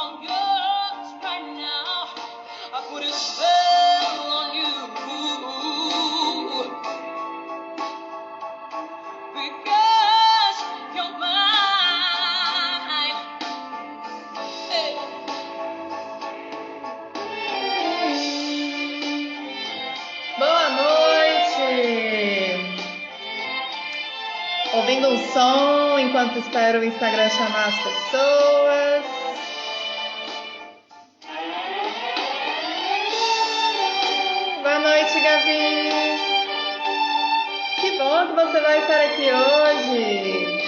all yours right now. I put a spell on you because you're mine. Hey. Boa noite! Ouvindo um som enquanto espero o Instagram chamar as pessoas. Boa noite, Gabi! Que bom que você vai estar aqui hoje!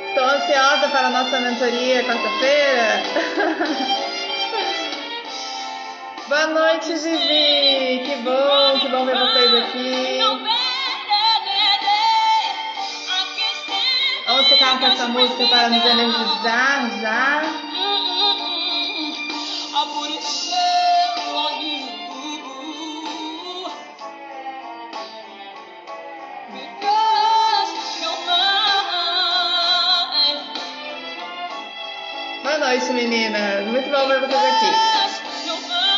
Estou ansiosa para a nossa mentoria quarta-feira. Boa noite, Vivi! Que bom ver vocês aqui. Vamos ficar com essa música para nos energizar já. Boa noite, meninas. Muito bom ver vocês aqui.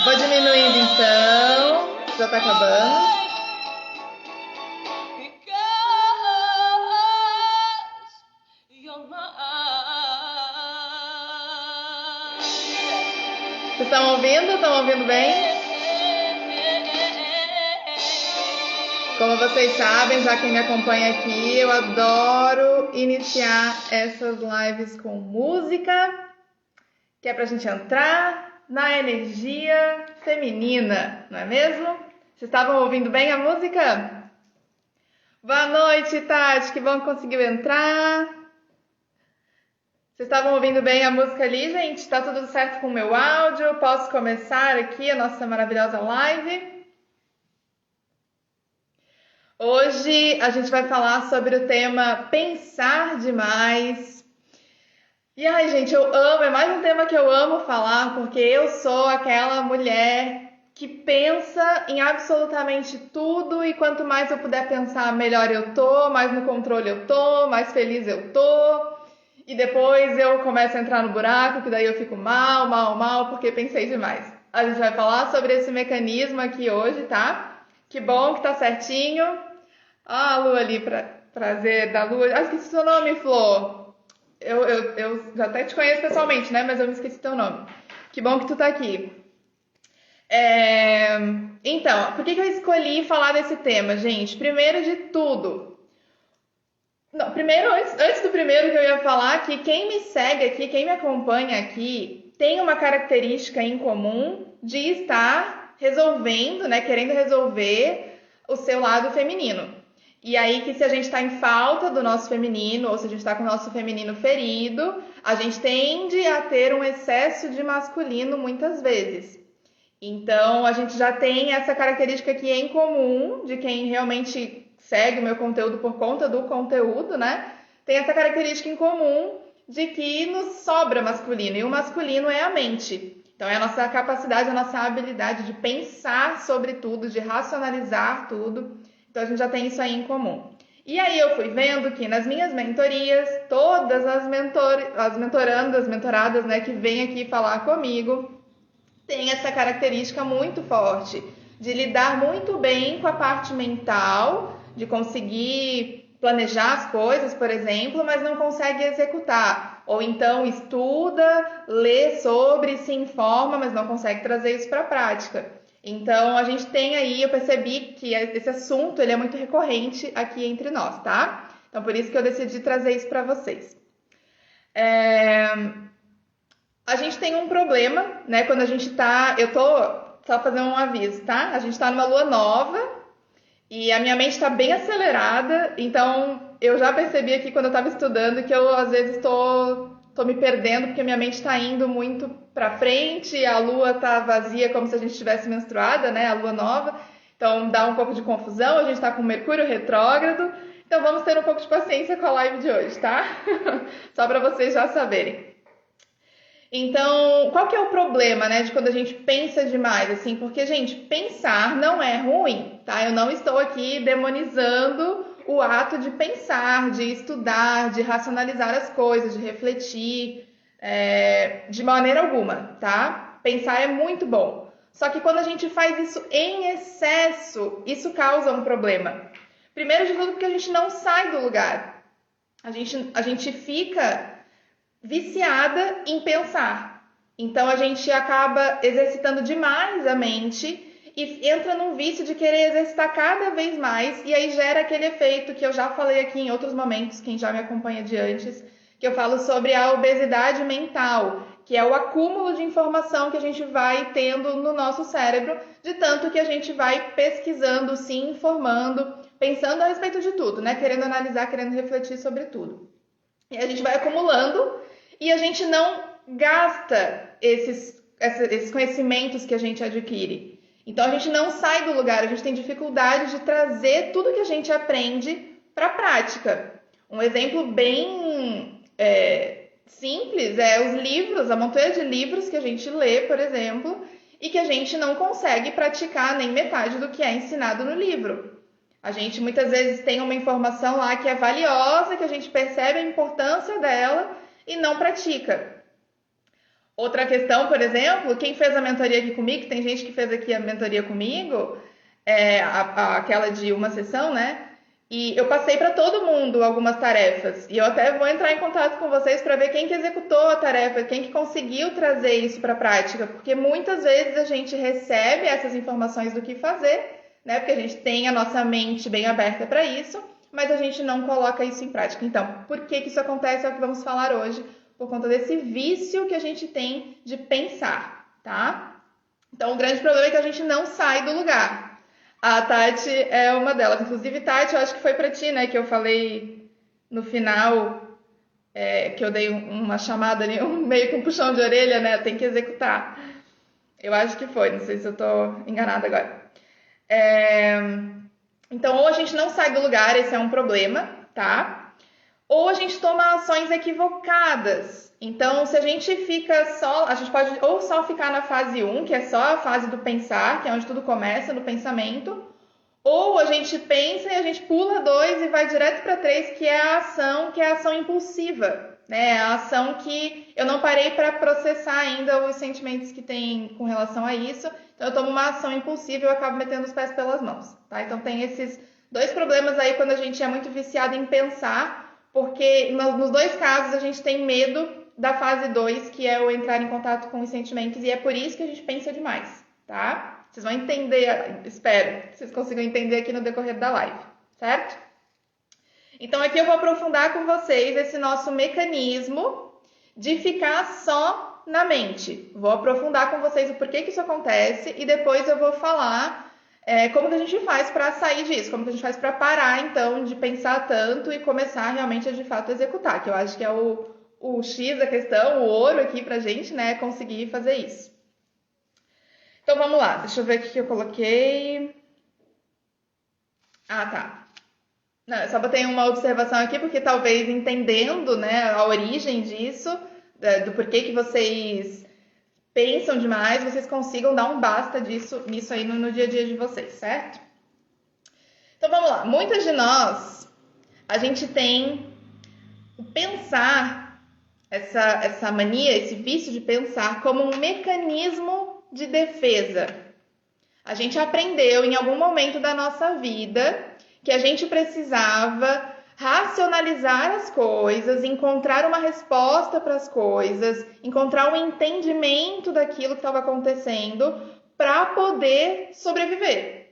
Vou diminuindo então. Já tá acabando. Vocês estão ouvindo? Estão ouvindo bem? Como vocês sabem, já quem me acompanha aqui, eu adoro iniciar essas lives com música, que é pra gente entrar na energia feminina, não é mesmo? Vocês estavam ouvindo bem a música? Boa noite, Tati, que bom que conseguiu entrar. Vocês estavam ouvindo bem a música ali, gente? Tá tudo certo com o meu áudio? Posso começar aqui a nossa maravilhosa live? Hoje a gente vai falar sobre o tema pensar demais. E ai, gente, eu amo, é mais um tema que eu amo falar, porque eu sou aquela mulher que pensa em absolutamente tudo e quanto mais eu puder pensar, melhor eu tô, mais no controle eu tô, mais feliz eu tô. E depois eu começo a entrar no buraco, que daí eu fico mal, porque pensei demais. A gente vai falar sobre esse mecanismo aqui hoje, tá? Que bom que tá certinho. Ah, a Lu ali, prazer da Lu. Ah, esqueci seu nome, Flor. Eu já até te conheço pessoalmente, né? Mas eu me esqueci teu nome. Que bom que tu tá aqui. Então, por que eu escolhi falar desse tema, gente? Primeiro de tudo... Não, primeiro, antes do primeiro que eu ia falar, que quem me segue aqui, quem me acompanha aqui, tem uma característica em comum de estar resolvendo, né, querendo resolver o seu lado feminino. E aí que se a gente está em falta do nosso feminino, ou se a gente está com o nosso feminino ferido, a gente tende a ter um excesso de masculino muitas vezes. Então, a gente já tem essa característica aqui em comum, de quem realmente segue o meu conteúdo por conta do conteúdo, né? Tem essa característica em comum de que nos sobra masculino, e o masculino é a mente. Então, é a nossa capacidade, a nossa habilidade de pensar sobre tudo, de racionalizar tudo. Então, a gente já tem isso aí em comum. E aí, eu fui vendo que nas minhas mentorias, todas as mentorandas, mentoradas, né, que vêm aqui falar comigo, tem essa característica muito forte de lidar muito bem com a parte mental, de conseguir planejar as coisas, por exemplo, mas não consegue executar. Ou então estuda, lê sobre, se informa, mas não consegue trazer isso para a prática. Então, a gente tem aí, eu percebi que esse assunto ele é muito recorrente aqui entre nós, tá? Então, por isso que eu decidi trazer isso para vocês. A gente tem um problema, né? Quando a gente tá... Só fazer um aviso, tá? A gente tá numa lua nova e a minha mente tá bem acelerada, então eu já percebi aqui quando eu tava estudando que eu às vezes tô me perdendo porque minha mente tá indo muito pra frente, a lua tá vazia como se a gente estivesse menstruada, né? A lua nova, então dá um pouco de confusão, a gente tá com Mercúrio retrógrado, então vamos ter um pouco de paciência com a live de hoje, tá? Só pra vocês já saberem. Então, qual que é o problema, né, de quando a gente pensa demais, assim? Porque, gente, pensar não é ruim, tá? Eu não estou aqui demonizando o ato de pensar, de estudar, de racionalizar as coisas, de refletir. de maneira alguma, tá? Pensar é muito bom. Só que quando a gente faz isso em excesso, isso causa um problema. Primeiro de tudo, porque a gente não sai do lugar. A gente fica viciada em pensar. Então a gente acaba exercitando demais a mente e entra num vício de querer exercitar cada vez mais, e aí gera aquele efeito que eu já falei aqui em outros momentos, quem já me acompanha de antes, que eu falo sobre a obesidade mental, que é o acúmulo de informação que a gente vai tendo no nosso cérebro, de tanto que a gente vai pesquisando, se informando, pensando a respeito de tudo, né? Querendo analisar, querendo refletir sobre tudo. E a gente vai acumulando e a gente não gasta esses conhecimentos que a gente adquire. Então a gente não sai do lugar, a gente tem dificuldade de trazer tudo que a gente aprende para a prática. Um exemplo bem simples é os livros, a montanha de livros que a gente lê, por exemplo, e que a gente não consegue praticar nem metade do que é ensinado no livro. A gente muitas vezes tem uma informação lá que é valiosa, que a gente percebe a importância dela e não pratica. Outra questão, por exemplo, quem fez a mentoria aqui comigo, tem gente que fez aqui a mentoria comigo, aquela de uma sessão, né? E eu passei para todo mundo algumas tarefas. E eu até vou entrar em contato com vocês para ver quem que executou a tarefa, quem que conseguiu trazer isso para a prática. Porque muitas vezes a gente recebe essas informações do que fazer, né? Porque a gente tem a nossa mente bem aberta para isso, mas a gente não coloca isso em prática. Então, por que isso acontece é o que vamos falar hoje, por conta desse vício que a gente tem de pensar, tá? Então, o grande problema é que a gente não sai do lugar. A Tati é uma delas. Inclusive, Tati, eu acho que foi pra ti, né, que eu falei no final, que eu dei uma chamada ali, meio que um puxão de orelha, né, tem que executar. Eu acho que foi, não sei se eu tô enganada agora. Então, ou a gente não sai do lugar, esse é um problema, tá? Ou a gente toma ações equivocadas. Então, se a gente fica só, a gente pode ou só ficar na fase 1, que é só a fase do pensar, que é onde tudo começa, no pensamento, ou a gente pensa e a gente pula 2 e vai direto para 3, que é a ação impulsiva, né? A ação que eu não parei para processar ainda os sentimentos que tem com relação a isso. Então, eu tomo uma ação impulsiva e eu acabo metendo os pés pelas mãos, tá? Então, tem esses dois problemas aí quando a gente é muito viciado em pensar, porque nos dois casos a gente tem medo da fase 2, que é o entrar em contato com os sentimentos, e é por isso que a gente pensa demais, tá? Vocês vão entender, espero que vocês consigam entender aqui no decorrer da live, certo? Então aqui eu vou aprofundar com vocês esse nosso mecanismo de ficar só na mente. Vou aprofundar com vocês o porquê que isso acontece e depois eu vou falar como que a gente faz para sair disso, como que a gente faz para parar, então, de pensar tanto e começar realmente a, de fato, executar, que eu acho que é o X da questão, o ouro aqui pra gente, né, conseguir fazer isso. Então, vamos lá, deixa eu ver o que eu coloquei. Ah, tá. Não, eu só botei uma observação aqui, porque talvez entendendo, né, a origem disso, do porquê que vocês pensam demais, vocês consigam dar um basta nisso aí no dia a dia de vocês, certo? Então vamos lá. Muitas de nós, a gente tem o pensar, essa mania, esse vício de pensar como um mecanismo de defesa. A gente aprendeu em algum momento da nossa vida que a gente precisava racionalizar as coisas, encontrar uma resposta para as coisas, encontrar um entendimento daquilo que estava acontecendo para poder sobreviver.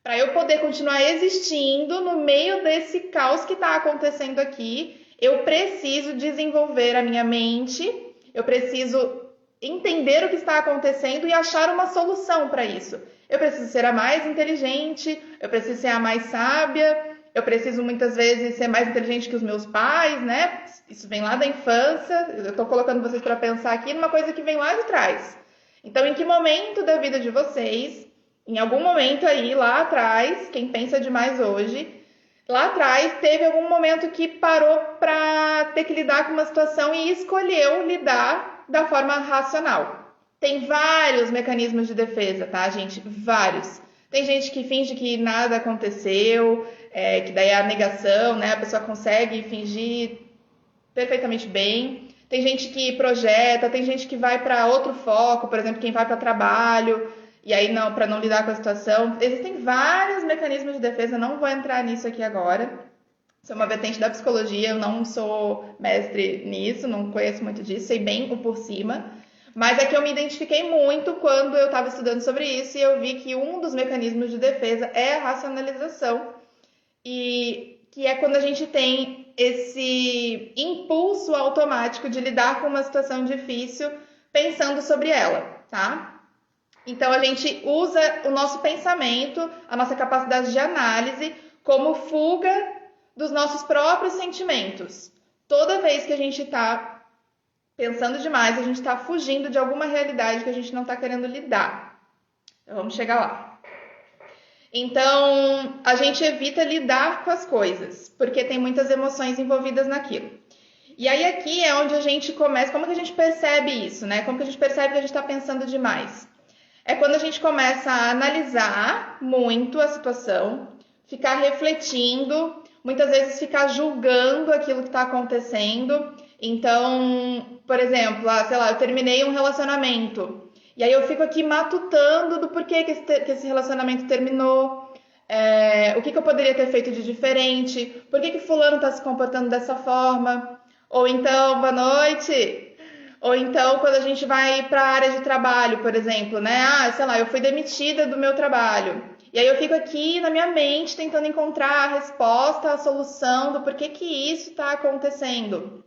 Para eu poder continuar existindo no meio desse caos que está acontecendo aqui, eu preciso desenvolver a minha mente, eu preciso entender o que está acontecendo e achar uma solução para isso. Eu preciso ser a mais inteligente, eu preciso ser a mais sábia, eu preciso muitas vezes ser mais inteligente que os meus pais, né? Isso vem lá da infância. Eu estou colocando vocês para pensar aqui numa coisa que vem lá de trás. Então, em que momento da vida de vocês, em algum momento aí, lá atrás, quem pensa demais hoje, lá atrás teve algum momento que parou para ter que lidar com uma situação e escolheu lidar da forma racional. Tem vários mecanismos de defesa, tá, gente? Vários. Tem gente que finge que nada aconteceu, que daí é a negação, né? A pessoa consegue fingir perfeitamente bem. tem gente que projeta, tem gente que vai para outro foco, por exemplo, quem vai para trabalho, e aí não, para não lidar com a situação. Existem vários mecanismos de defesa, não vou entrar nisso aqui agora. Isso é uma vertente da psicologia, eu não sou mestre nisso, não conheço muito disso, sei bem o por cima. Mas é que eu me identifiquei muito quando eu estava estudando sobre isso e eu vi que um dos mecanismos de defesa é a racionalização. E que é quando a gente tem esse impulso automático de lidar com uma situação difícil pensando sobre ela, tá? Então a gente usa o nosso pensamento, a nossa capacidade de análise como fuga dos nossos próprios sentimentos. Toda vez que a gente está pensando demais, a gente está fugindo de alguma realidade que a gente não está querendo lidar. Então, vamos chegar lá. Então, a gente evita lidar com as coisas, porque tem muitas emoções envolvidas naquilo. E aí aqui é onde a gente começa, como que a gente percebe isso, né? Como que a gente percebe que a gente está pensando demais? É quando a gente começa a analisar muito a situação, ficar refletindo, muitas vezes ficar julgando aquilo que está acontecendo. Então, por exemplo, sei lá, eu terminei um relacionamento. E aí eu fico aqui matutando do porquê que esse relacionamento terminou. O que eu poderia ter feito de diferente. Por que fulano está se comportando dessa forma. Ou então, boa noite. Ou então, quando a gente vai para a área de trabalho, por exemplo, né? Sei lá, eu fui demitida do meu trabalho. E aí eu fico aqui na minha mente tentando encontrar a resposta, a solução do porquê que isso está acontecendo.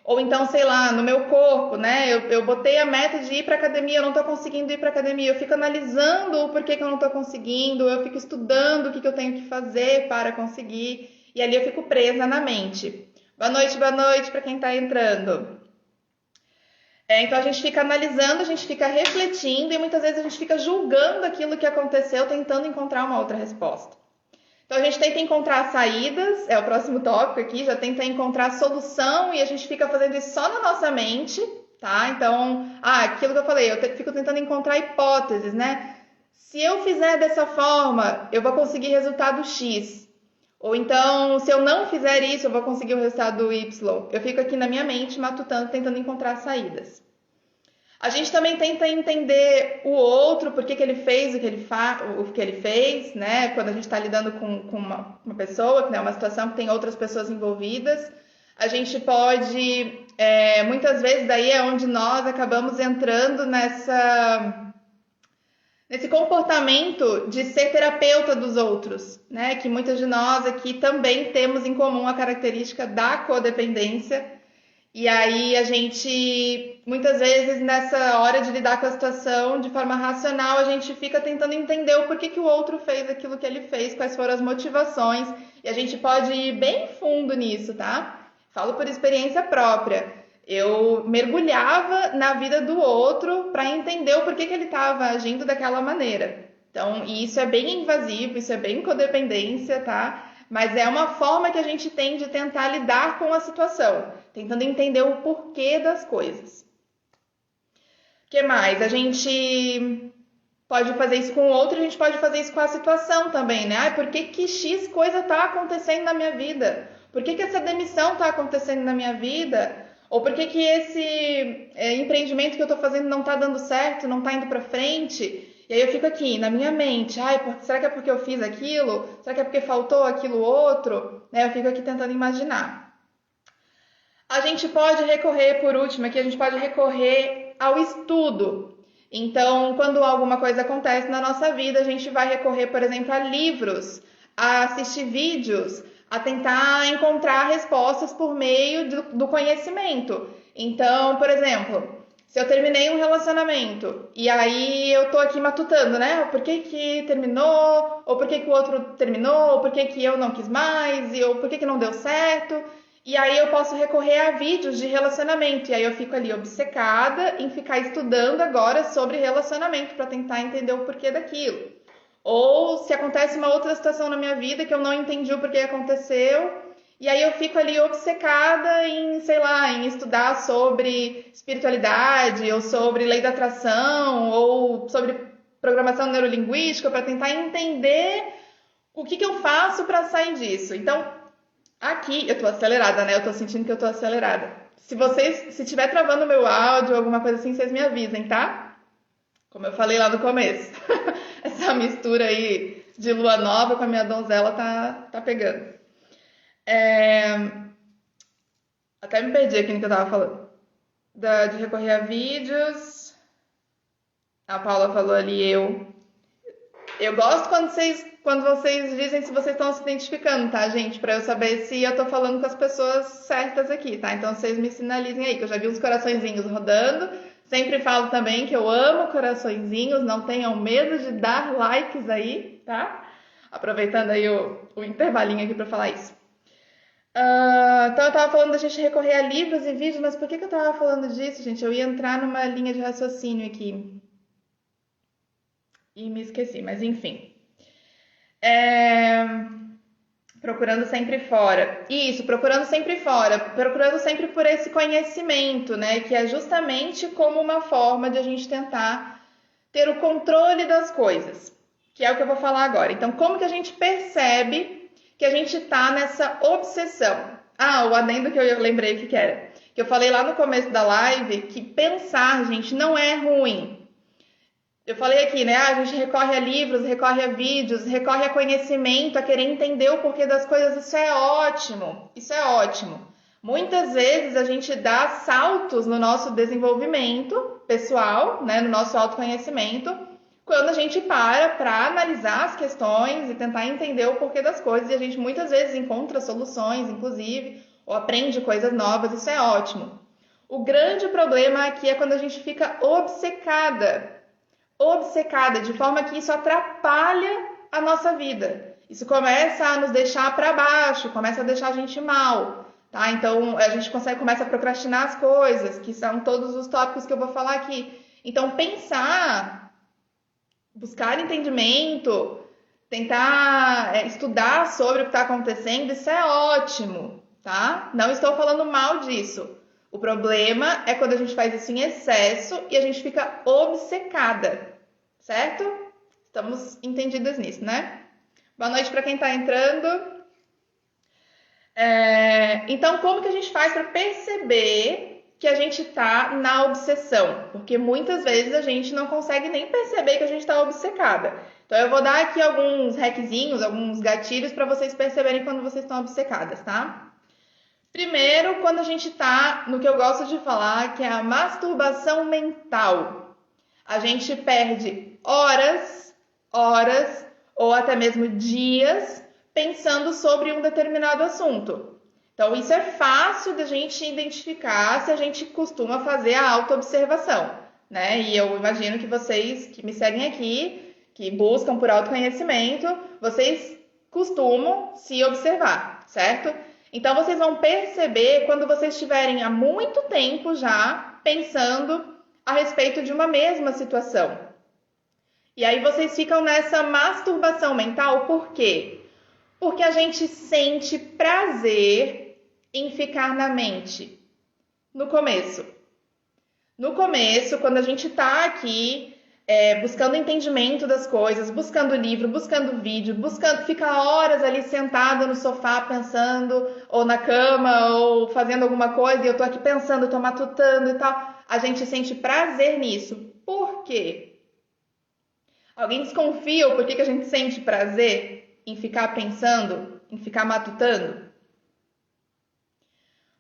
Ou então, sei lá, no meu corpo, né? Eu botei a meta de ir para academia, eu não estou conseguindo ir para academia. Eu fico analisando o porquê que eu não estou conseguindo, eu fico estudando o que eu tenho que fazer para conseguir. E ali eu fico presa na mente. Boa noite para quem está entrando. Então a gente fica analisando, a gente fica refletindo e muitas vezes a gente fica julgando aquilo que aconteceu, tentando encontrar uma outra resposta. Então a gente tenta encontrar saídas, é o próximo tópico aqui, já tenta encontrar solução e a gente fica fazendo isso só na nossa mente, tá? Então, aquilo que eu falei, eu fico tentando encontrar hipóteses, né? Se eu fizer dessa forma, eu vou conseguir resultado X. Ou então, se eu não fizer isso, eu vou conseguir o resultado Y. Eu fico aqui na minha mente matutando, tentando encontrar saídas. A gente também tenta entender o outro, por que ele fez o que ele fez, né? Quando a gente está lidando com uma pessoa, né? Uma situação que tem outras pessoas envolvidas. A gente pode, muitas vezes, daí é onde nós acabamos entrando nesse comportamento de ser terapeuta dos outros, né? Que muitas de nós aqui também temos em comum a característica da codependência. E aí a gente, muitas vezes, nessa hora de lidar com a situação de forma racional, a gente fica tentando entender o porquê que o outro fez aquilo que ele fez, quais foram as motivações, e a gente pode ir bem fundo nisso, tá? Falo por experiência própria. Eu mergulhava na vida do outro para entender o porquê que ele estava agindo daquela maneira. Então, e isso é bem invasivo, isso é bem codependência, tá? Mas é uma forma que a gente tem de tentar lidar com a situação, tentando entender o porquê das coisas. O que mais? A gente pode fazer isso com o outro, a gente pode fazer isso com a situação também, né? Por que X coisa está acontecendo na minha vida? Por que essa demissão está acontecendo na minha vida? Ou por que esse empreendimento que eu estou fazendo não está dando certo, não está indo para frente? E aí eu fico aqui, na minha mente, será que é porque eu fiz aquilo? Será que é porque faltou aquilo outro? Né? Eu fico aqui tentando imaginar. A gente pode recorrer, por último, aqui a gente pode recorrer ao estudo. Então, quando alguma coisa acontece na nossa vida, a gente vai recorrer, por exemplo, a livros, a assistir vídeos, a tentar encontrar respostas por meio do conhecimento. Então, por exemplo, se eu terminei um relacionamento e aí eu tô aqui matutando, né? Por que terminou? Ou por que o outro terminou? Ou por que eu não quis mais? Ou por que não deu certo? E aí eu posso recorrer a vídeos de relacionamento. E aí eu fico ali obcecada em ficar estudando agora sobre relacionamento para tentar entender o porquê daquilo. Ou se acontece uma outra situação na minha vida que eu não entendi o porquê aconteceu, e aí eu fico ali obcecada em, sei lá, em estudar sobre espiritualidade, ou sobre lei da atração, ou sobre programação neurolinguística, para tentar entender o que eu faço para sair disso. Então, aqui, eu tô acelerada, né? Eu tô sentindo que eu tô acelerada. se tiver travando o meu áudio, alguma coisa assim, vocês me avisem, tá? Como eu falei lá no começo. Essa mistura aí de lua nova com a minha donzela tá pegando. Até me perdi aqui no que eu tava falando. De recorrer a vídeos. A Paula falou ali, eu gosto quando vocês dizem se vocês estão se identificando, tá, gente? Pra eu saber se eu tô falando com as pessoas certas aqui, tá? Então vocês me sinalizem aí, que eu já vi uns coraçõezinhos rodando. Sempre falo também que eu amo coraçõezinhos, não tenham medo de dar likes aí, tá? Aproveitando aí o intervalinho aqui pra falar isso. Então eu tava falando da gente recorrer a livros e vídeos, mas por que eu tava falando disso, gente? Eu ia entrar numa linha de raciocínio aqui. E me esqueci, mas enfim. Procurando sempre fora. Isso, procurando sempre fora. Procurando sempre por esse conhecimento, né? Que é justamente como uma forma de a gente tentar ter o controle das coisas. Que é o que eu vou falar agora. Então, como que a gente percebe que a gente tá nessa obsessão? O adendo que eu lembrei o que era. Que eu falei lá no começo da live que pensar, gente, não é ruim. Eu falei aqui, né? A gente recorre a livros, recorre a vídeos, recorre a conhecimento, a querer entender o porquê das coisas. Isso é ótimo. Isso é ótimo. Muitas vezes a gente dá saltos no nosso desenvolvimento pessoal, né? No nosso autoconhecimento, quando a gente para analisar as questões e tentar entender o porquê das coisas. E a gente muitas vezes encontra soluções, inclusive, ou aprende coisas novas. Isso é ótimo. O grande problema aqui é quando a gente fica obcecada, de forma que isso atrapalha a nossa vida. Isso começa a nos deixar para baixo, começa a deixar a gente mal, tá? Então, a gente começa a procrastinar as coisas, que são todos os tópicos que eu vou falar aqui. Então, pensar, buscar entendimento, tentar estudar sobre o que está acontecendo, isso é ótimo, tá? Não estou falando mal disso. O problema é quando a gente faz isso em excesso e a gente fica obcecada, certo? Estamos entendidas nisso, né? Boa noite para quem está entrando. Então, como que a gente faz para perceber que a gente está na obsessão? Porque muitas vezes a gente não consegue nem perceber que a gente está obcecada. Então, eu vou dar aqui alguns hackzinhos, alguns gatilhos para vocês perceberem quando vocês estão obcecadas, tá? Primeiro, quando a gente tá no que eu gosto de falar, que é a masturbação mental. A gente perde horas ou até mesmo dias pensando sobre um determinado assunto. Então, isso é fácil da gente identificar se a gente costuma fazer a autoobservação, né? E eu imagino que vocês que me seguem aqui, que buscam por autoconhecimento, vocês costumam se observar, certo? Então, vocês vão perceber quando vocês estiverem há muito tempo já pensando a respeito de uma mesma situação. E aí vocês ficam nessa masturbação mental, por quê? Porque a gente sente prazer em ficar na mente. No começo, quando a gente está aqui buscando entendimento das coisas, buscando livro, buscando vídeo, ficar horas ali sentada no sofá pensando, ou na cama, ou fazendo alguma coisa, e eu tô aqui pensando, tô matutando e tal. A gente sente prazer nisso. Por quê? Alguém desconfia o porquê que a gente sente prazer em ficar pensando, em ficar matutando?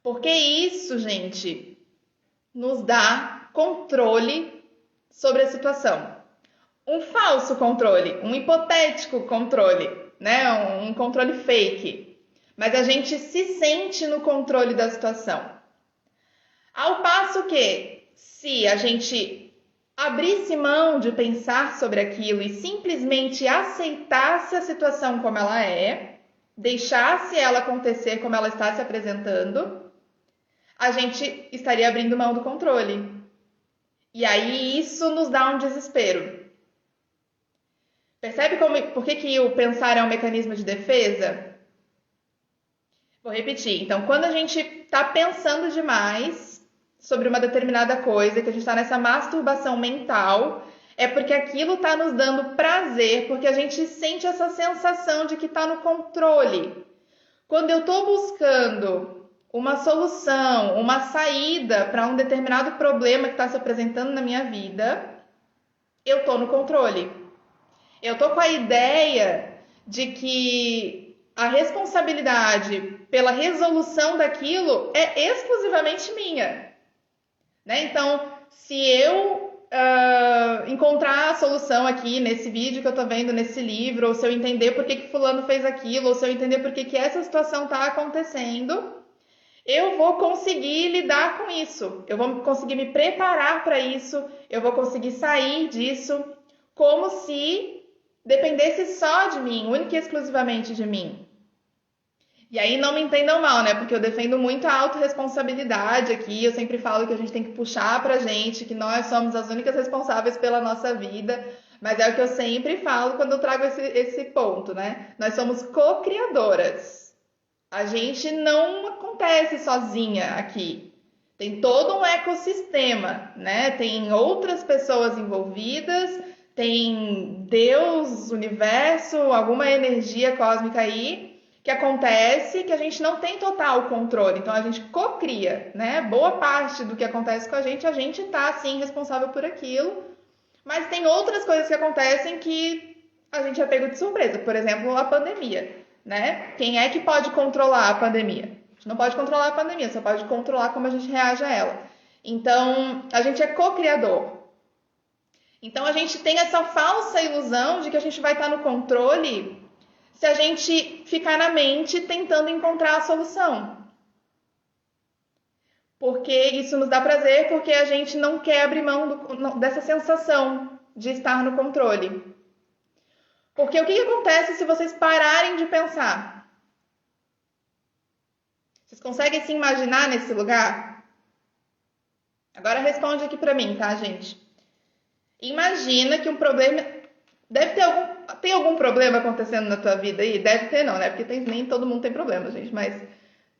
Porque isso, gente, nos dá controle sobre a situação. Um falso controle, um hipotético controle, né? Um controle fake. Mas a gente se sente no controle da situação. Ao passo que, se a gente abrisse mão de pensar sobre aquilo e simplesmente aceitasse a situação como ela é, deixasse ela acontecer como ela está se apresentando, a gente estaria abrindo mão do controle. E aí isso nos dá um desespero. Percebe por que o pensar é um mecanismo de defesa? Vou repetir. Então, quando a gente está pensando demais sobre uma determinada coisa, que a gente está nessa masturbação mental, é porque aquilo está nos dando prazer, porque a gente sente essa sensação de que está no controle. Quando eu estou buscando uma solução, uma saída para um determinado problema que está se apresentando na minha vida, eu estou no controle. Eu estou com a ideia de que a responsabilidade pela resolução daquilo é exclusivamente minha, né? Então, se eu encontrar a solução aqui nesse vídeo que eu tô vendo, nesse livro, ou se eu entender por que fulano fez aquilo, ou se eu entender por que essa situação está acontecendo, eu vou conseguir lidar com isso, eu vou conseguir me preparar para isso, eu vou conseguir sair disso, como se dependesse só de mim, única e exclusivamente de mim. E aí não me entendam mal, né? Porque eu defendo muito a autorresponsabilidade aqui. Eu sempre falo que a gente tem que puxar pra gente, que nós somos as únicas responsáveis pela nossa vida. Mas é o que eu sempre falo quando eu trago esse ponto, né? Nós somos co-criadoras. A gente não acontece sozinha aqui. Tem todo um ecossistema, né? Tem outras pessoas envolvidas, tem Deus, universo, alguma energia cósmica aí que acontece que a gente não tem total controle. Então a gente cocria, né? Boa parte do que acontece com a gente tá sim responsável por aquilo. Mas tem outras coisas que acontecem que a gente é pego de surpresa. Por exemplo, a pandemia, né? Quem é que pode controlar a pandemia? A gente não pode controlar a pandemia, só pode controlar como a gente reage a ela. Então, a gente é co-criador. Então, a gente tem essa falsa ilusão de que a gente vai estar no controle se a gente ficar na mente tentando encontrar a solução. Porque isso nos dá prazer, porque a gente não quer abrir mão dessa sensação de estar no controle. Porque o que acontece se vocês pararem de pensar? Vocês conseguem se imaginar nesse lugar? Agora responde aqui pra mim, tá, gente? Imagina que um problema... Tem algum problema acontecendo na tua vida aí? Deve ter não, né? Porque nem todo mundo tem problema, gente. Mas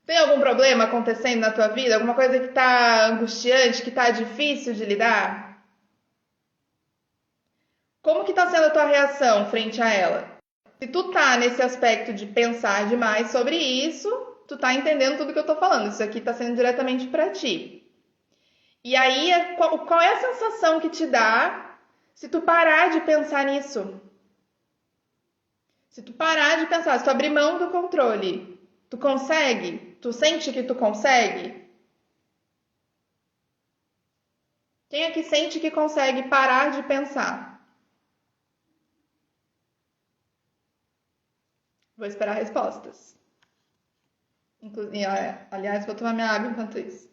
tem algum problema acontecendo na tua vida? Alguma coisa que tá angustiante, que tá difícil de lidar? Como que tá sendo a tua reação frente a ela? Se tu tá nesse aspecto de pensar demais sobre isso, tu tá entendendo tudo que eu tô falando. Isso aqui tá sendo diretamente pra ti. E aí, qual é a sensação que te dá se tu parar de pensar nisso? Se tu parar de pensar, se tu abrir mão do controle, tu consegue? Tu sente que tu consegue? Quem é que sente que consegue parar de pensar? Vou esperar respostas. Inclusive, aliás, vou tomar minha água enquanto isso.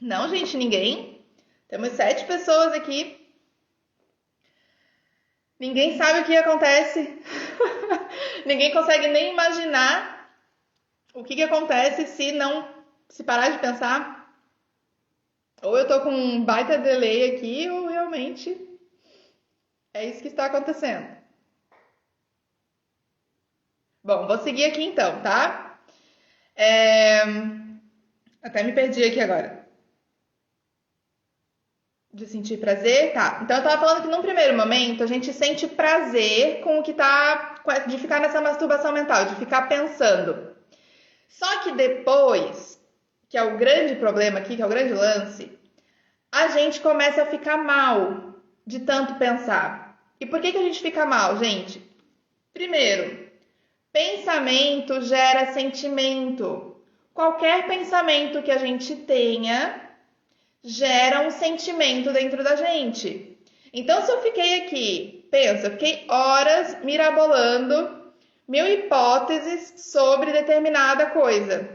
Não, gente, ninguém. Temos 7 pessoas aqui. Ninguém sabe o que acontece. Ninguém consegue nem imaginar o que acontece se parar de pensar. Ou eu tô com um baita delay aqui, ou realmente é isso que está acontecendo. Bom, vou seguir aqui então, tá? Até me perdi aqui agora. De sentir prazer? Tá. Então eu tava falando que num primeiro momento a gente sente prazer com o que tá. De ficar nessa masturbação mental, de ficar pensando. Só que depois, que é o grande problema aqui, que é o grande lance, a gente começa a ficar mal de tanto pensar. E por que a gente fica mal, gente? Primeiro, pensamento gera sentimento. Qualquer pensamento que a gente tenha gera um sentimento dentro da gente. Então, se eu fiquei aqui, eu fiquei horas mirabolando 1000 hipóteses sobre determinada coisa.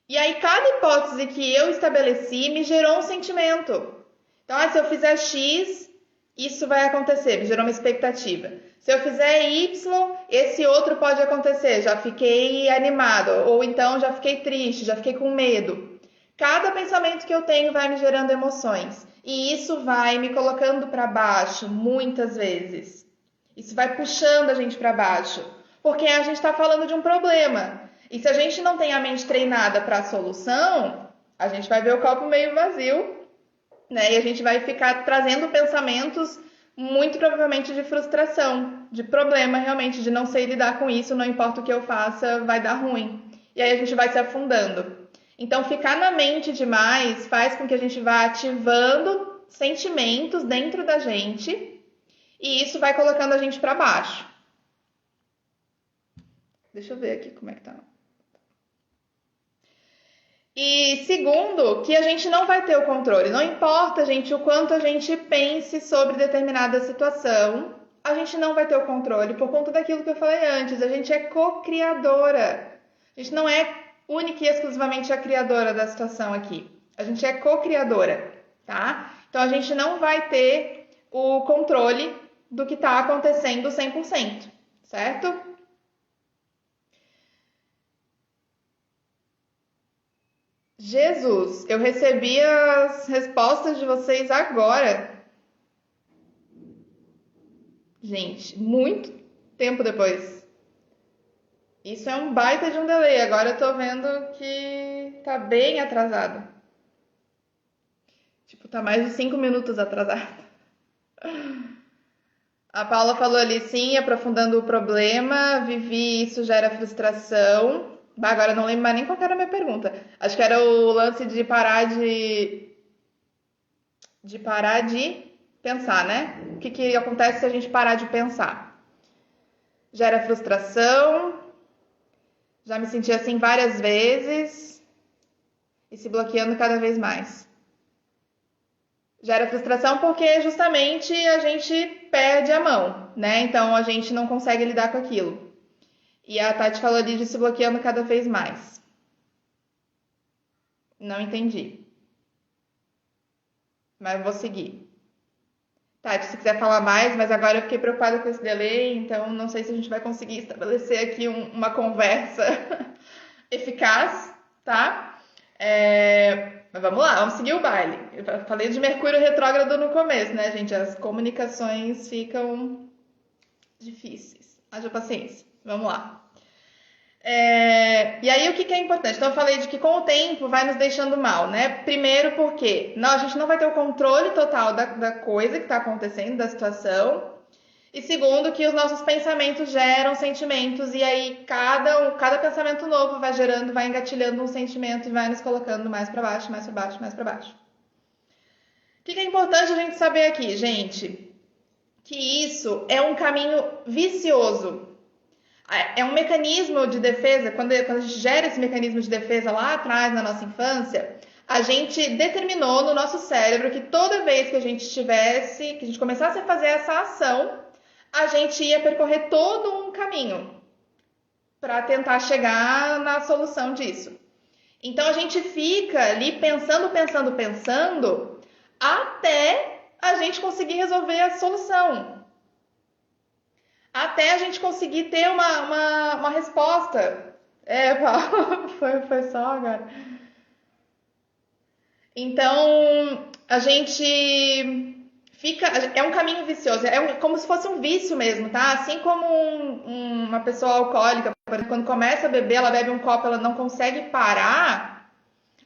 E aí, cada hipótese que eu estabeleci me gerou um sentimento. Então, se eu fizer X, isso vai acontecer, me gerou uma expectativa. Se eu fizer Y, esse outro pode acontecer, já fiquei animado. Ou então, já fiquei triste, já fiquei com medo. Cada pensamento que eu tenho vai me gerando emoções. E isso vai me colocando para baixo, muitas vezes. Isso vai puxando a gente para baixo. Porque a gente está falando de um problema. E se a gente não tem a mente treinada para a solução, a gente vai ver o copo meio vazio né? E a gente vai ficar trazendo pensamentos muito provavelmente de frustração, de problema realmente, de não sei lidar com isso, não importa o que eu faça, vai dar ruim. E aí a gente vai se afundando. Então, ficar na mente demais faz com que a gente vá ativando sentimentos dentro da gente e isso vai colocando a gente para baixo. Deixa eu ver aqui como é que tá. E segundo, que a gente não vai ter o controle. Não importa, gente, o quanto a gente pense sobre determinada situação, a gente não vai ter o controle por conta daquilo que eu falei antes. A gente é co-criadora. A gente não é única e exclusivamente a criadora da situação aqui. A gente é co-criadora, tá? Então a gente não vai ter o controle do que está acontecendo 100%, certo? Jesus, eu recebi as respostas de vocês agora. Gente, muito tempo depois. Isso é um baita de um delay. Agora eu tô vendo que tá bem atrasado. Tipo, tá mais de 5 minutos atrasado. A Paula falou ali, sim, aprofundando o problema. Vivi, isso gera frustração. Agora eu não lembro mais nem qual era a minha pergunta. Acho que era o lance de parar de pensar, né? O que acontece se a gente parar de pensar? Gera frustração. Já me senti assim várias vezes e se bloqueando cada vez mais. Gera frustração porque justamente a gente perde a mão, né? Então a gente não consegue lidar com aquilo. E a Tati falou ali de se bloqueando cada vez mais. Não entendi. Mas vou seguir. Tati, se quiser falar mais, mas agora eu fiquei preocupada com esse delay, então não sei se a gente vai conseguir estabelecer aqui uma conversa eficaz, tá? Mas vamos lá, vamos seguir o baile. Eu falei de Mercúrio retrógrado no começo, né, gente? As comunicações ficam difíceis. Haja paciência. Vamos lá. E aí, o que é importante? Então, eu falei de que com o tempo vai nos deixando mal, né? Primeiro, porque a gente não vai ter o controle total da coisa que está acontecendo, da situação. E segundo, que os nossos pensamentos geram sentimentos, e aí cada pensamento novo vai gerando, vai engatilhando um sentimento e vai nos colocando mais para baixo, mais para baixo, mais para baixo. O que é importante a gente saber aqui, gente? Que isso é um caminho vicioso. É um mecanismo de defesa, quando a gente gera esse mecanismo de defesa lá atrás, na nossa infância, a gente determinou no nosso cérebro que toda vez que a gente começasse a fazer essa ação, a gente ia percorrer todo um caminho para tentar chegar na solução disso. Então a gente fica ali pensando, até a gente conseguir resolver a solução. Até a gente conseguir ter uma resposta. Paulo, foi só agora. Então, a gente fica... É um caminho vicioso, como se fosse um vício mesmo, tá? Assim como uma pessoa alcoólica, quando começa a beber, ela bebe um copo, ela não consegue parar.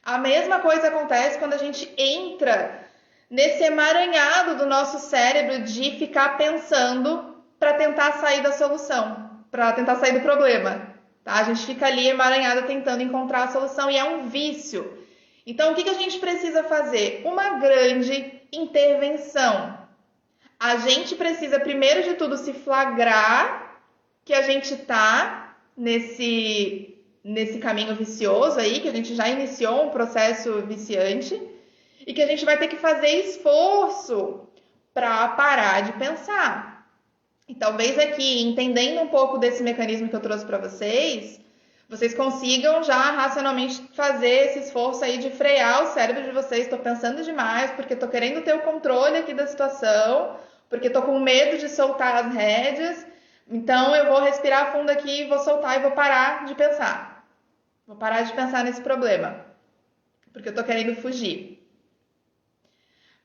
A mesma coisa acontece quando a gente entra nesse emaranhado do nosso cérebro de ficar pensando para tentar sair da solução, para tentar sair do problema, tá? A gente fica ali emaranhada tentando encontrar a solução e é um vício. Então, o que a gente precisa fazer? Uma grande intervenção. A gente precisa, primeiro de tudo, se flagrar que a gente está nesse caminho vicioso aí, que a gente já iniciou um processo viciante e que a gente vai ter que fazer esforço para parar de pensar. E talvez aqui, entendendo um pouco desse mecanismo que eu trouxe para vocês consigam já racionalmente fazer esse esforço aí de frear o cérebro de vocês. Estou pensando demais, porque estou querendo ter o controle aqui da situação, porque estou com medo de soltar as rédeas. Então eu vou respirar fundo aqui, vou soltar e vou parar de pensar. Vou parar de pensar nesse problema, porque eu estou querendo fugir.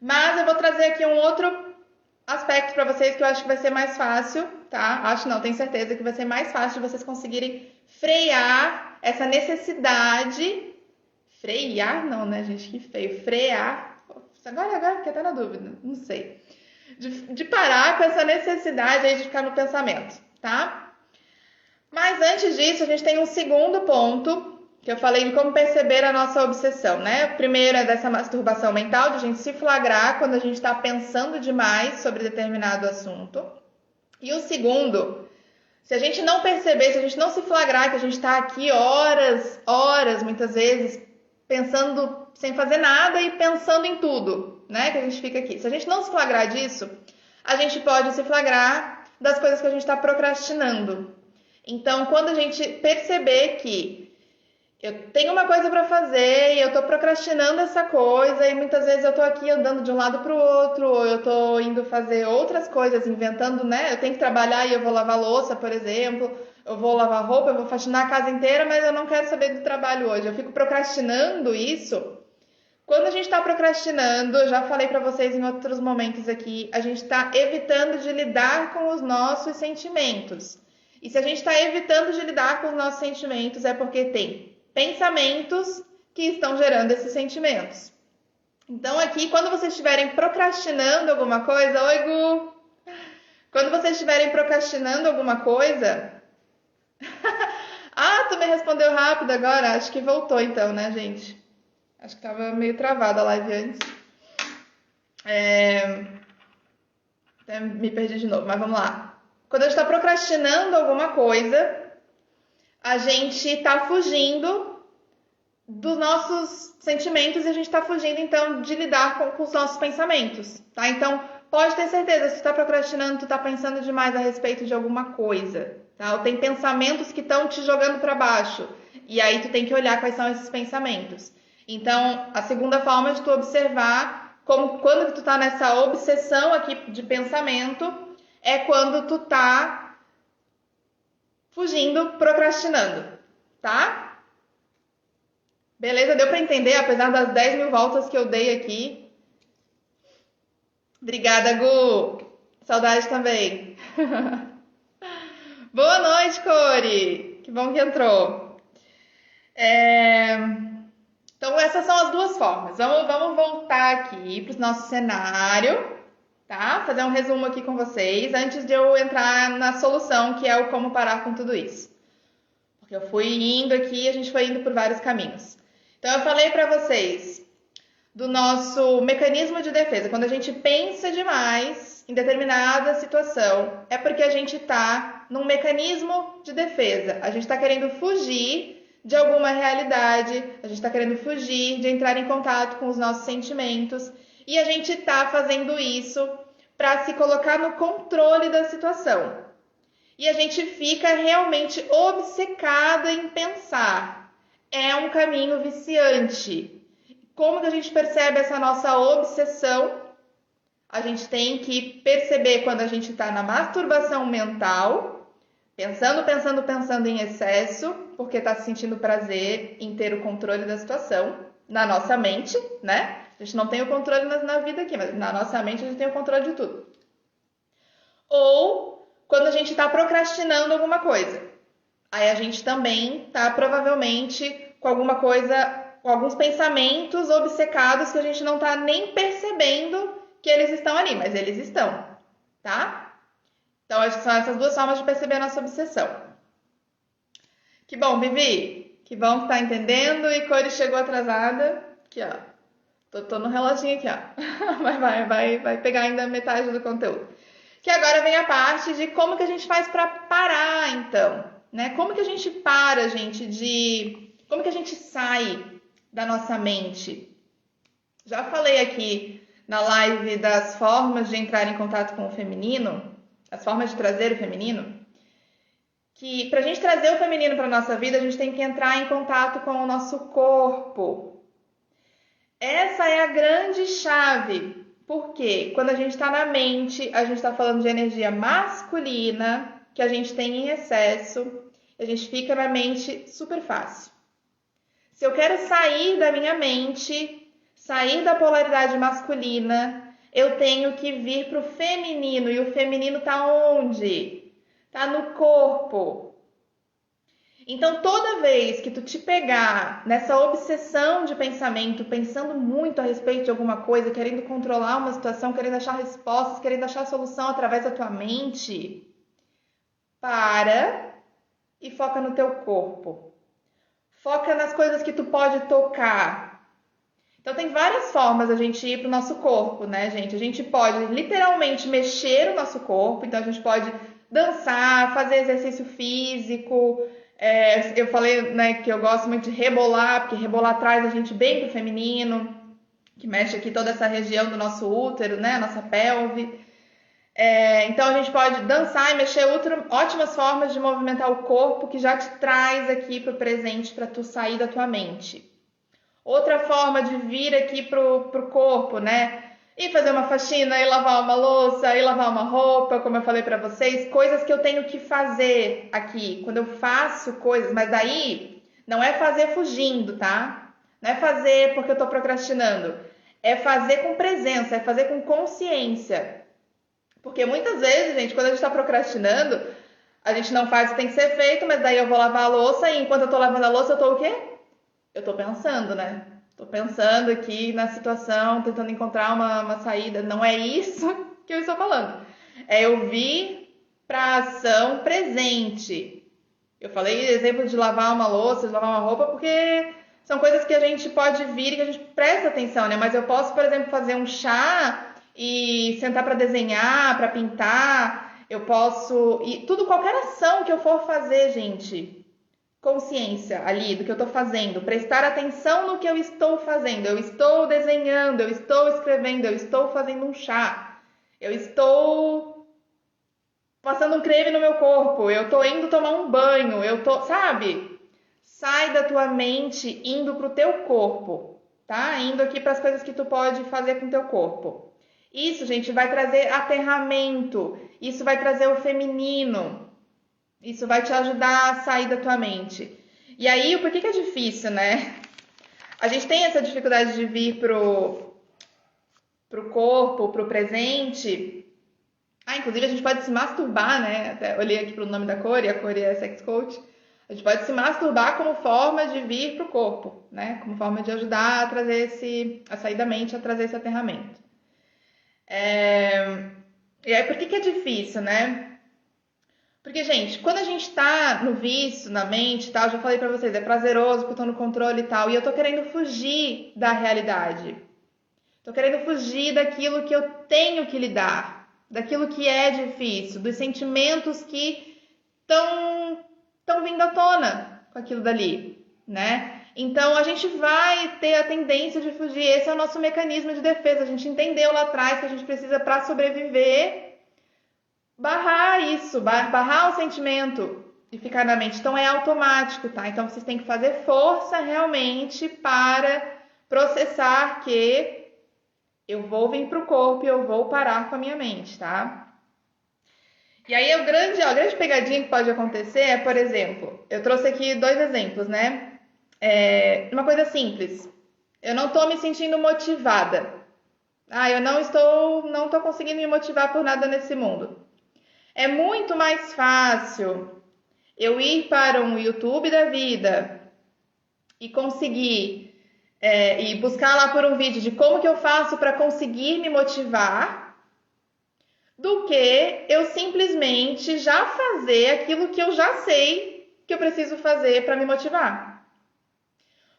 Mas eu vou trazer aqui um outro aspecto para vocês que eu acho que vai ser mais fácil, tá? Acho não, tenho certeza que vai ser mais fácil de vocês conseguirem frear essa necessidade. Frear não, né, gente? Que feio. Frear. Agora fiquei até na dúvida, não sei. De parar com essa necessidade aí de ficar no pensamento, tá? Mas antes disso, a gente tem um segundo ponto, que eu falei de como perceber a nossa obsessão, né? O primeiro é dessa masturbação mental, de a gente se flagrar quando a gente está pensando demais sobre determinado assunto. E o segundo, se a gente não perceber, se a gente não se flagrar, que a gente está aqui horas, muitas vezes, pensando sem fazer nada e pensando em tudo, né? Que a gente fica aqui. Se a gente não se flagrar disso, a gente pode se flagrar das coisas que a gente está procrastinando. Então, quando a gente perceber que eu tenho uma coisa para fazer e eu estou procrastinando essa coisa e muitas vezes eu estou aqui andando de um lado para o outro, ou eu estou indo fazer outras coisas, inventando, né? Eu tenho que trabalhar e eu vou lavar louça, por exemplo, eu vou lavar roupa, eu vou faxinar a casa inteira, mas eu não quero saber do trabalho hoje. Eu fico procrastinando isso. Quando a gente está procrastinando, eu já falei para vocês em outros momentos aqui, a gente está evitando de lidar com os nossos sentimentos. E se a gente está evitando de lidar com os nossos sentimentos, é porque tem pensamentos que estão gerando esses sentimentos. Então aqui, quando vocês estiverem procrastinando alguma coisa... Oi, Gu! Quando vocês estiverem procrastinando alguma coisa... Ah, tu me respondeu rápido agora? Acho que voltou então, né, gente? Acho que tava meio travada a live antes. Até me perdi de novo, mas vamos lá. Quando a gente está procrastinando alguma coisa, a gente está fugindo dos nossos sentimentos e a gente está fugindo, então, de lidar com os nossos pensamentos, tá? Então, pode ter certeza, se tu está procrastinando, tu está pensando demais a respeito de alguma coisa, tá? Ou tem pensamentos que estão te jogando para baixo, e aí tu tem que olhar quais são esses pensamentos. Então, a segunda forma de tu observar como quando tu tá nessa obsessão aqui de pensamento é quando tu tá fugindo, procrastinando, tá? Beleza? Deu pra entender, apesar das 10 mil voltas que eu dei aqui. Obrigada, Gu. Saudade também. Boa noite, Cori. Que bom que entrou. Então, essas são as duas formas. Vamos voltar aqui para o nosso cenário, tá? Fazer um resumo aqui com vocês, antes de eu entrar na solução, que é o como parar com tudo isso. Porque eu fui indo aqui, a gente foi indo por vários caminhos. Então, eu falei para vocês do nosso mecanismo de defesa. Quando a gente pensa demais em determinada situação, é porque a gente está num mecanismo de defesa. A gente está querendo fugir de alguma realidade, a gente está querendo fugir de entrar em contato com os nossos sentimentos e a gente está fazendo isso para se colocar no controle da situação. E a gente fica realmente obcecada em pensar. É um caminho viciante. Como que a gente percebe essa nossa obsessão? A gente tem que perceber quando a gente está na masturbação mental, pensando em excesso, porque está se sentindo prazer em ter o controle da situação, na nossa mente, né? A gente não tem o controle na vida aqui, mas na nossa mente a gente tem o controle de tudo. Ou quando a gente está procrastinando alguma coisa. Aí a gente também está provavelmente com alguma coisa, com alguns pensamentos obcecados que a gente não está nem percebendo que eles estão ali, mas eles estão, tá? Então, acho que são essas duas formas de perceber a nossa obsessão. Que bom, Vivi. Que bom que tá entendendo. E Cori chegou atrasada. Aqui, ó. Tô no reloginho aqui, ó. Vai pegar ainda metade do conteúdo. Que agora vem a parte de como que a gente faz para parar, então. Né? Como que a gente para, gente, como que a gente sai da nossa mente? Já falei aqui na live das formas de entrar em contato com o feminino, as formas de trazer o feminino, que para a gente trazer o feminino para a nossa vida, a gente tem que entrar em contato com o nosso corpo. Essa é a grande chave, porque quando a gente está na mente, a gente está falando de energia masculina, que a gente tem em excesso, a gente fica na mente super fácil. Se eu quero sair da minha mente, sair da polaridade masculina, eu tenho que vir para o feminino. E o feminino está onde? Está no corpo. Então, toda vez que tu te pegar nessa obsessão de pensamento, pensando muito a respeito de alguma coisa, querendo controlar uma situação, querendo achar respostas, querendo achar solução através da tua mente, para e foca no teu corpo. Foca nas coisas que tu pode tocar. Então, tem várias formas a gente ir pro nosso corpo, né, gente? A gente pode literalmente mexer o nosso corpo, então a gente pode dançar, fazer exercício físico. Eu falei, né, que eu gosto muito de rebolar, porque rebolar traz a gente bem pro feminino, que mexe aqui toda essa região do nosso útero, né, a nossa pelve. Então a gente pode dançar e mexer, ótimas formas de movimentar o corpo que já te traz aqui pro presente para tu sair da tua mente. Outra forma de vir aqui pro corpo, né? Ir fazer uma faxina, ir lavar uma louça, ir lavar uma roupa, como eu falei pra vocês, coisas que eu tenho que fazer aqui. Quando eu faço coisas, mas daí não é fazer fugindo, tá? Não é fazer porque eu tô procrastinando. É fazer com presença, é fazer com consciência. Porque muitas vezes, gente, quando a gente tá procrastinando, a gente não faz o que tem que ser feito, mas daí eu vou lavar a louça e enquanto eu tô lavando a louça, eu tô o quê? Eu tô pensando, né? Tô pensando aqui na situação, tentando encontrar uma saída. Não é isso que eu estou falando. É eu vir pra ação presente. Eu falei exemplo de lavar uma louça, de lavar uma roupa, porque são coisas que a gente pode vir e que a gente presta atenção, né? Mas eu posso, por exemplo, fazer um chá e sentar para desenhar, para pintar. Eu posso... E tudo, qualquer ação que eu for fazer, gente, consciência ali do que eu estou fazendo, prestar atenção no que eu estou fazendo. Eu estou desenhando, eu estou escrevendo, eu estou fazendo um chá, eu estou passando um creme no meu corpo, eu estou indo tomar um banho, sabe? Sai da tua mente indo pro teu corpo, tá? Indo aqui para as coisas que tu pode fazer com teu corpo. Isso, gente, vai trazer aterramento, isso vai trazer o feminino. Isso vai te ajudar a sair da tua mente. E aí, por que é difícil, né? A gente tem essa dificuldade de vir pro corpo, pro presente. Inclusive a gente pode se masturbar, né? Até olhei aqui pro nome da Cori, a Cori é sex coach. A gente pode se masturbar como forma de vir pro corpo, né? Como forma de ajudar a trazer a sair da mente, a trazer esse aterramento. E aí, por que é difícil, né? Porque, gente, quando a gente tá no vício, na mente e tal, já falei pra vocês, é prazeroso porque eu tô no controle e tal, e eu tô querendo fugir da realidade. Tô querendo fugir daquilo que eu tenho que lidar, daquilo que é difícil, dos sentimentos que estão vindo à tona com aquilo dali, né? Então, a gente vai ter a tendência de fugir. Esse é o nosso mecanismo de defesa. A gente entendeu lá atrás que a gente precisa, para sobreviver, barrar isso, barrar o sentimento e ficar na mente. Então é automático, tá? Então vocês têm que fazer força realmente para processar que eu vou vir pro corpo e eu vou parar com a minha mente, tá? E aí a grande pegadinha que pode acontecer é, por exemplo, eu trouxe aqui 2 exemplos, né? Uma coisa simples. Eu não tô me sentindo motivada. Eu não tô conseguindo me motivar por nada nesse mundo. É muito mais fácil eu ir para um YouTube da vida e conseguir e buscar lá por um vídeo de como que eu faço para conseguir me motivar do que eu simplesmente já fazer aquilo que eu já sei que eu preciso fazer para me motivar.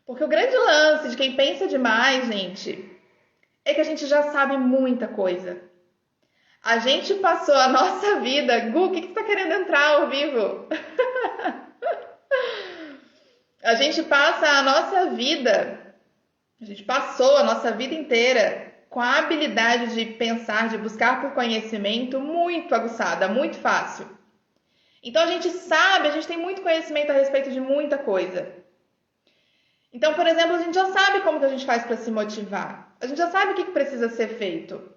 Porque o grande lance de quem pensa demais, gente, é que a gente já sabe muita coisa. A gente passou a nossa vida... Gu, o que você tá querendo entrar ao vivo? A gente passou a nossa vida inteira com a habilidade de pensar, de buscar por conhecimento muito aguçada, muito fácil. Então a gente tem muito conhecimento a respeito de muita coisa. Então, por exemplo, a gente já sabe como que a gente faz para se motivar. A gente já sabe o que precisa ser feito.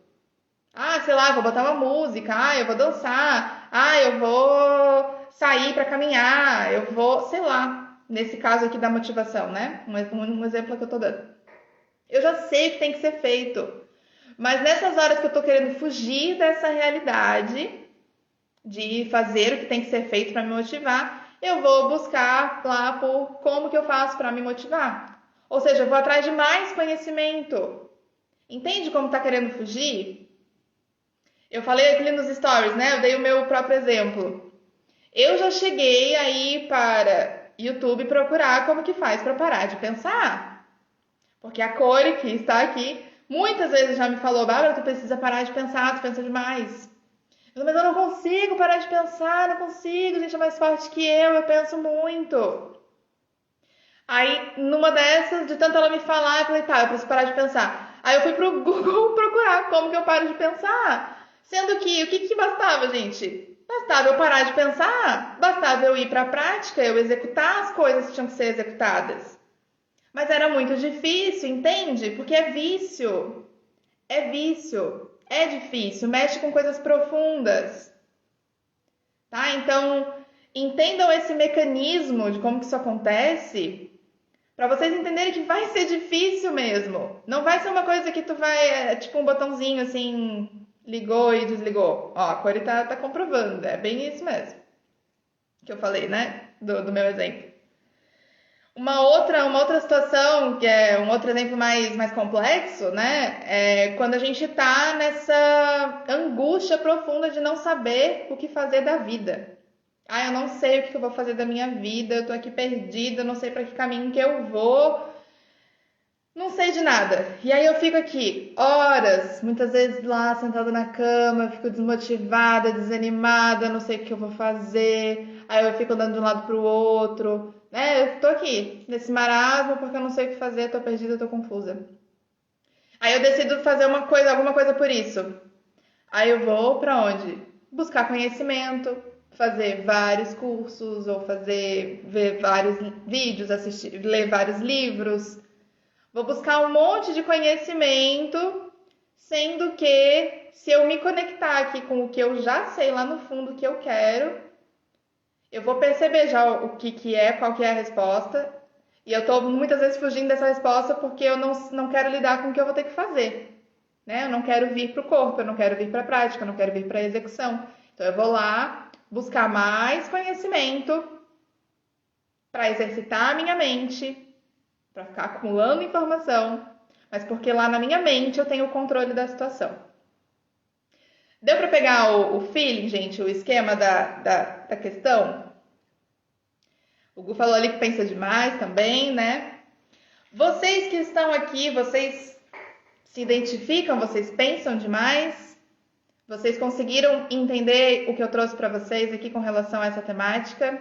Sei lá, eu vou botar uma música, eu vou dançar, eu vou sair para caminhar, eu vou, sei lá, nesse caso aqui da motivação, né? Um exemplo que eu tô dando. Eu já sei o que tem que ser feito, mas nessas horas que eu tô querendo fugir dessa realidade de fazer o que tem que ser feito para me motivar, eu vou buscar lá por como que eu faço para me motivar. Ou seja, eu vou atrás de mais conhecimento. Entende como tá querendo fugir? Eu falei aqui nos stories, né? Eu dei o meu próprio exemplo. Eu já cheguei aí para YouTube procurar como que faz para parar de pensar. Porque a Cori, que está aqui, muitas vezes já me falou, Bárbara, tu precisa parar de pensar, tu pensa demais. Mas eu não consigo parar de pensar, não consigo, gente é mais forte que eu penso muito. Aí, numa dessas, de tanto ela me falar, eu falei, tá, eu preciso parar de pensar. Aí eu fui pro Google procurar como que eu paro de pensar. Sendo que, o que que bastava, gente? Bastava eu parar de pensar, bastava eu ir pra prática, eu executar as coisas que tinham que ser executadas. Mas era muito difícil, entende? Porque é vício. É vício. É difícil, mexe com coisas profundas. Tá? Então, entendam esse mecanismo de como que isso acontece, para vocês entenderem que vai ser difícil mesmo. Não vai ser uma coisa que tu vai, tipo um botãozinho assim, ligou e desligou. Ó, a Cori tá comprovando, é bem isso mesmo. Que eu falei, né? Do meu exemplo. Uma outra situação, que é um outro exemplo mais complexo, né? É quando a gente tá nessa angústia profunda de não saber o que fazer da vida. Ah, eu não sei o que eu vou fazer da minha vida, eu tô aqui perdida, não sei para que caminho que eu vou, não sei de nada. E aí eu fico aqui horas, muitas vezes lá sentada na cama, eu fico desmotivada, desanimada, não sei o que eu vou fazer. Aí eu fico andando de um lado pro outro, né? Eu tô aqui nesse marasmo porque eu não sei o que fazer, tô perdida, tô confusa. Aí eu decido fazer alguma coisa por isso. Aí eu vou pra onde? Buscar conhecimento, fazer vários cursos ou ver vários vídeos, assistir, ler vários livros. Vou buscar um monte de conhecimento, sendo que se eu me conectar aqui com o que eu já sei lá no fundo que eu quero, eu vou perceber já o que é, qual que é a resposta. E eu tô muitas vezes fugindo dessa resposta porque eu não quero lidar com o que eu vou ter que fazer. Né? Eu não quero vir para o corpo, eu não quero vir para a prática, eu não quero vir para a execução. Então eu vou lá buscar mais conhecimento para exercitar a minha mente, para ficar acumulando informação, mas porque lá na minha mente eu tenho o controle da situação. Deu para pegar o feeling, gente, o esquema da questão? O Gu falou ali que pensa demais também, né? Vocês que estão aqui, vocês se identificam, vocês pensam demais? Vocês conseguiram entender o que eu trouxe para vocês aqui com relação a essa temática?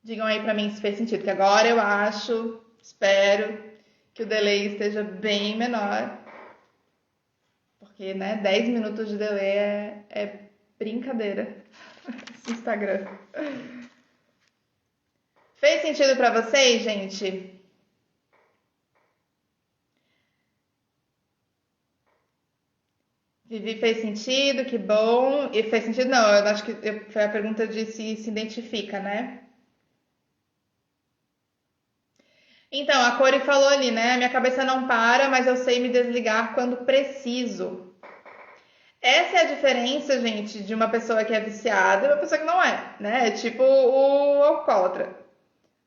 Digam aí para mim se fez sentido, que agora eu acho, espero que o delay esteja bem menor. Porque, né, 10 minutos de delay é brincadeira. Esse Instagram. Fez sentido para vocês, gente? Vivi fez sentido, que bom. E fez sentido? Não, eu acho que foi a pergunta de se identifica, né? Então, a Cori falou ali, né? Minha cabeça não para, mas eu sei me desligar quando preciso. Essa é a diferença, gente, de uma pessoa que é viciada e uma pessoa que não é, né? É tipo o alcoólatra.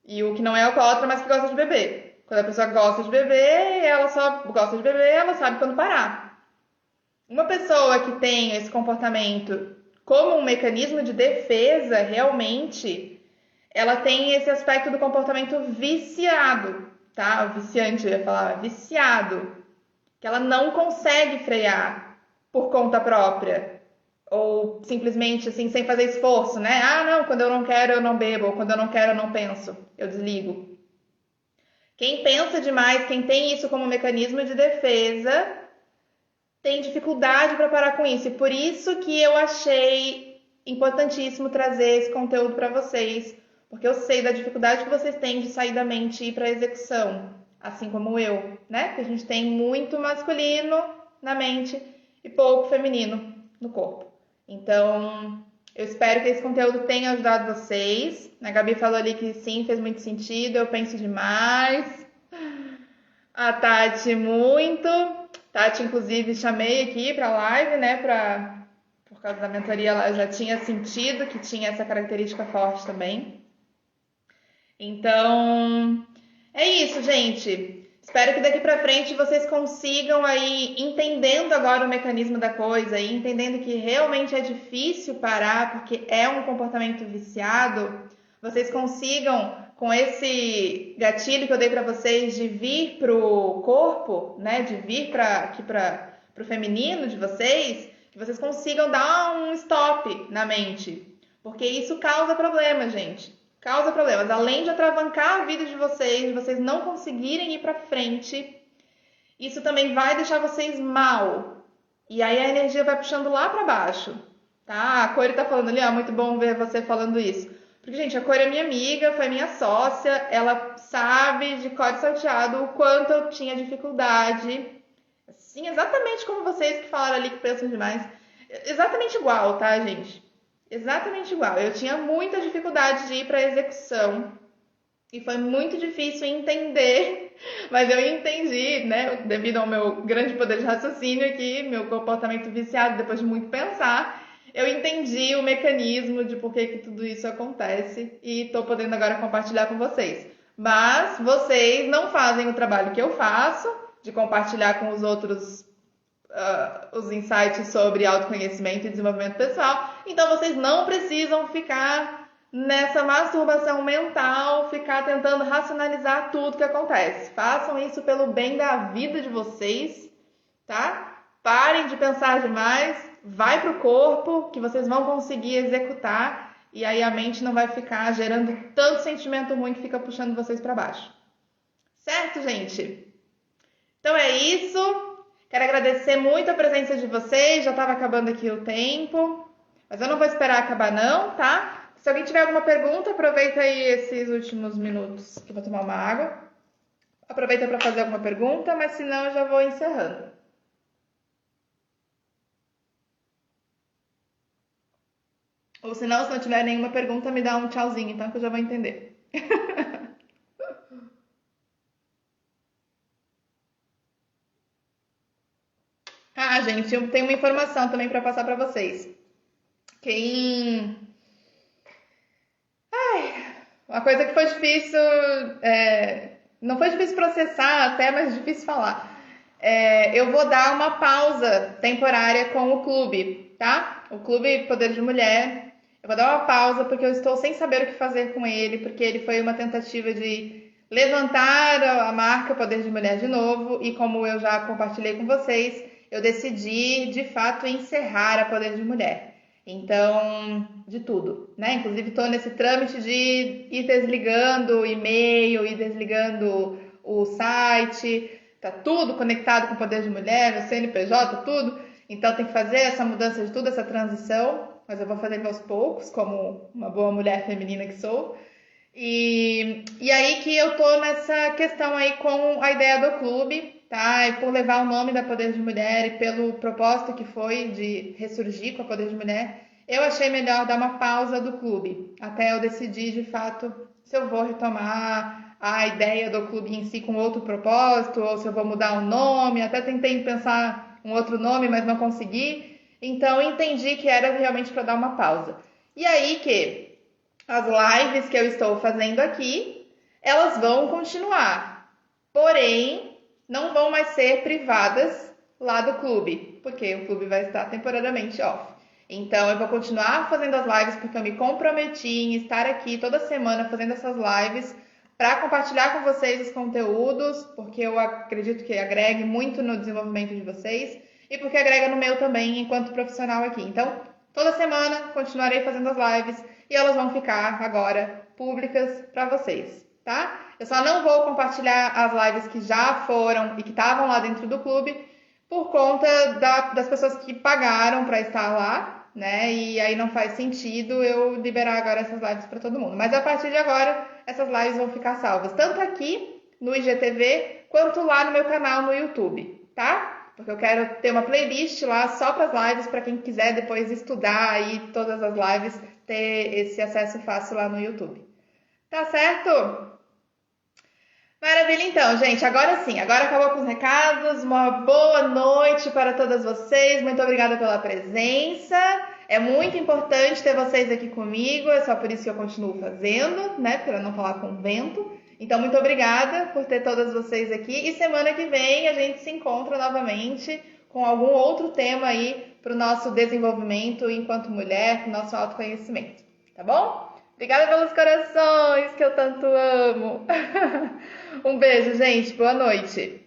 E o que não é alcoólatra, mas que gosta de beber. Quando a pessoa gosta de beber, ela só gosta de beber, ela sabe quando parar. Uma pessoa que tem esse comportamento como um mecanismo de defesa, realmente, ela tem esse aspecto do comportamento viciado, tá? Viciante, eu ia falar, viciado. Que ela não consegue frear por conta própria. Ou simplesmente, assim, sem fazer esforço, né? Ah, não, quando eu não quero, eu não bebo. Ou quando eu não quero, eu não penso. Eu desligo. Quem pensa demais, quem tem isso como mecanismo de defesa, tem dificuldade para parar com isso. E por isso que eu achei importantíssimo trazer esse conteúdo para vocês. Porque eu sei da dificuldade que vocês têm de sair da mente e ir para a execução. Assim como eu, né? Que a gente tem muito masculino na mente e pouco feminino no corpo. Então, eu espero que esse conteúdo tenha ajudado vocês. A Gabi falou ali que sim, fez muito sentido. Eu penso demais. A Tati, muito. Tati, inclusive, chamei aqui pra live, né? por causa da mentoria, ela já tinha sentido que tinha essa característica forte também. Então, é isso, gente. Espero que daqui pra frente vocês consigam aí, entendendo agora o mecanismo da coisa e entendendo que realmente é difícil parar porque é um comportamento viciado, vocês consigam, com esse gatilho que eu dei pra vocês de vir pro corpo, né, de vir aqui pro feminino de vocês, que vocês consigam dar um stop na mente, porque isso causa problema, gente. Causa problemas. Além de atravancar a vida de vocês não conseguirem ir pra frente, isso também vai deixar vocês mal. E aí a energia vai puxando lá pra baixo, tá? A Cori tá falando ali, ó, muito bom ver você falando isso. Porque, gente, a Cori é minha amiga, foi minha sócia, ela sabe de cor salteado o quanto eu tinha dificuldade. Assim, exatamente como vocês que falaram ali que pensam demais. Exatamente igual, tá, gente? Exatamente igual. Eu tinha muita dificuldade de ir para a execução e foi muito difícil entender, mas eu entendi, né, devido ao meu grande poder de raciocínio aqui, meu comportamento viciado, depois de muito pensar, eu entendi o mecanismo de por que tudo isso acontece e estou podendo agora compartilhar com vocês. Mas vocês não fazem o trabalho que eu faço, de compartilhar com os outros os insights sobre autoconhecimento e desenvolvimento pessoal. Então vocês não precisam ficar nessa masturbação mental, ficar tentando racionalizar tudo que acontece. Façam isso pelo bem da vida de vocês, tá? Parem de pensar demais, vai pro corpo que vocês vão conseguir executar e aí a mente não vai ficar gerando tanto sentimento ruim que fica puxando vocês para baixo. Certo, gente? Então é isso. Quero agradecer muito a presença de vocês, já estava acabando aqui o tempo, mas eu não vou esperar acabar não, tá? Se alguém tiver alguma pergunta, aproveita aí esses últimos minutos que eu vou tomar uma água. Aproveita para fazer alguma pergunta, mas se não eu já vou encerrando. Ou se não tiver nenhuma pergunta, me dá um tchauzinho, então que eu já vou entender. Ah, gente, eu tenho uma informação também para passar para vocês. Uma coisa que foi difícil, não foi difícil processar até, mas difícil falar. Eu vou dar uma pausa temporária com o clube, tá? O Clube Poder de Mulher. Eu vou dar uma pausa porque eu estou sem saber o que fazer com ele, porque ele foi uma tentativa de levantar a marca Poder de Mulher de novo e como eu já compartilhei com vocês, eu decidi de fato encerrar a Poder de Mulher. Então, de tudo, né? Inclusive estou nesse trâmite de ir desligando o e-mail, ir desligando o site, tá tudo conectado com o Poder de Mulher, o CNPJ, tudo. Então tem que fazer essa mudança de tudo, essa transição, mas eu vou fazer aos poucos, como uma boa mulher feminina que sou. E aí que eu tô nessa questão aí com a ideia do clube, tá? E por levar o nome da Poder de Mulher e pelo propósito que foi de ressurgir com a Poder de Mulher, eu achei melhor dar uma pausa do clube, até eu decidir de fato se eu vou retomar a ideia do clube em si com outro propósito, ou se eu vou mudar o nome, até tentei pensar um outro nome, mas não consegui. Então entendi que era realmente para dar uma pausa. E aí que as lives que eu estou fazendo aqui, elas vão continuar. Porém, não vão mais ser privadas lá do clube, porque o clube vai estar temporariamente off. Então, eu vou continuar fazendo as lives porque eu me comprometi em estar aqui toda semana fazendo essas lives para compartilhar com vocês os conteúdos, porque eu acredito que agregue muito no desenvolvimento de vocês e porque agrega no meu também enquanto profissional aqui. Então, toda semana continuarei fazendo as lives e elas vão ficar agora públicas para vocês, tá? Eu só não vou compartilhar as lives que já foram e que estavam lá dentro do clube por conta das pessoas que pagaram para estar lá, né? E aí não faz sentido eu liberar agora essas lives para todo mundo. Mas a partir de agora, essas lives vão ficar salvas, tanto aqui no IGTV, quanto lá no meu canal no YouTube, tá? Porque eu quero ter uma playlist lá só para as lives, para quem quiser depois estudar aí todas as lives, ter esse acesso fácil lá no YouTube. Tá certo? Maravilha, então, gente. Agora sim, agora acabou com os recados. Uma boa noite para todas vocês. Muito obrigada pela presença. É muito importante ter vocês aqui comigo. É só por isso que eu continuo fazendo, né? Para não falar com o vento. Então, muito obrigada por ter todas vocês aqui. E semana que vem a gente se encontra novamente com algum outro tema aí para o nosso desenvolvimento enquanto mulher, para o nosso autoconhecimento. Tá bom? Obrigada pelos corações que eu tanto amo. Um beijo, gente. Boa noite.